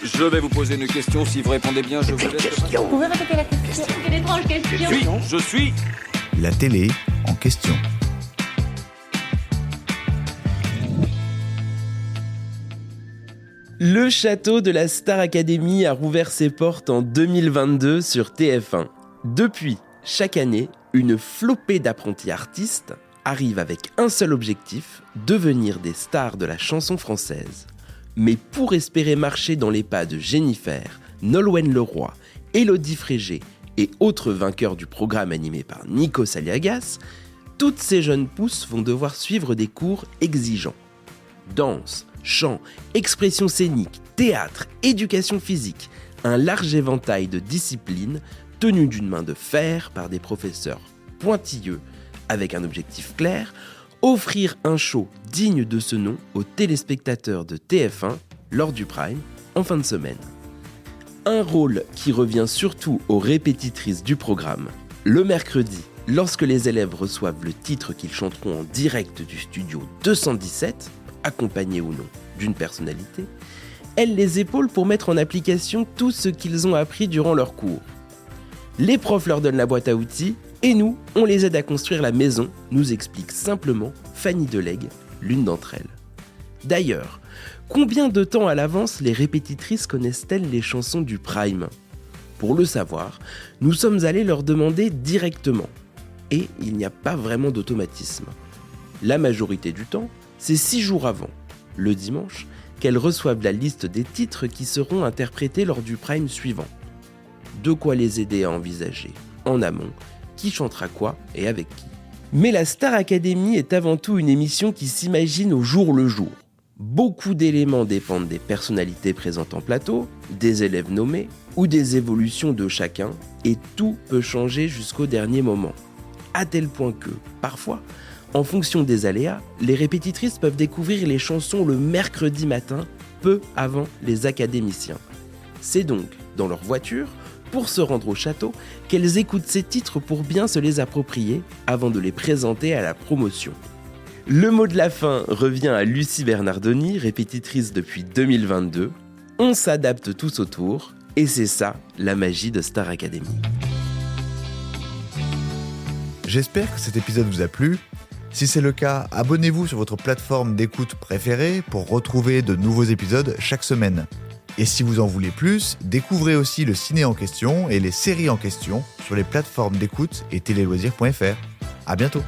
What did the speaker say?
Je vais vous poser une question. Si vous répondez bien, je vous laisse. Vous pouvez répéter la question? Quelle étrange question. Je suis. La télé en question. Le château de la Star Academy a rouvert ses portes en 2022 sur TF1. Depuis, chaque année, une flopée d'apprentis artistes arrivent avec un seul objectif, devenir des stars de la chanson française. Mais pour espérer marcher dans les pas de Jennifer, Nolwenn Leroy, Élodie Frégé et autres vainqueurs du programme animé par Nikos Aliagas, toutes ces jeunes pousses vont devoir suivre des cours exigeants. Danse, chant, expression scénique, théâtre, éducation physique, un large éventail de disciplines tenues d'une main de fer par des professeurs pointilleux avec un objectif clair, offrir un show digne de ce nom aux téléspectateurs de TF1 lors du Prime en fin de semaine. Un rôle qui revient surtout aux répétitrices du programme. Le mercredi, lorsque les élèves reçoivent le titre qu'ils chanteront en direct du studio 217, accompagnés ou non d'une personnalité, elles les épaulent pour mettre en application tout ce qu'ils ont appris durant leur cours. Les profs leur donnent la boîte à outils et nous, on les aide à construire la maison, nous explique simplement Fanny Delegue, l'une d'entre elles. D'ailleurs, combien de temps à l'avance les répétitrices connaissent-elles les chansons du Prime ? Pour le savoir, nous sommes allés leur demander directement. Et il n'y a pas vraiment d'automatisme. La majorité du temps, c'est 6 jours avant, le dimanche, qu'elles reçoivent la liste des titres qui seront interprétés lors du Prime suivant. De quoi les aider à envisager, en amont, qui chantera quoi et avec qui. Mais la Star Academy est avant tout une émission qui s'imagine au jour le jour. Beaucoup d'éléments dépendent des personnalités présentes en plateau, des élèves nommés ou des évolutions de chacun, et tout peut changer jusqu'au dernier moment. À tel point que, parfois, en fonction des aléas, les répétitrices peuvent découvrir les chansons le mercredi matin, peu avant les académiciens. C'est donc dans leur voiture, pour se rendre au château, qu'elles écoutent ces titres pour bien se les approprier avant de les présenter à la promotion. Le mot de la fin revient à Lucie Bernardoni, répétitrice depuis 2022. On s'adapte tous autour, et c'est ça la magie de Star Academy. J'espère que cet épisode vous a plu. Si c'est le cas, abonnez-vous sur votre plateforme d'écoute préférée pour retrouver de nouveaux épisodes chaque semaine. Et si vous en voulez plus, découvrez aussi le ciné en question et les séries en question sur les plateformes d'écoute et téléloisirs.fr. À bientôt.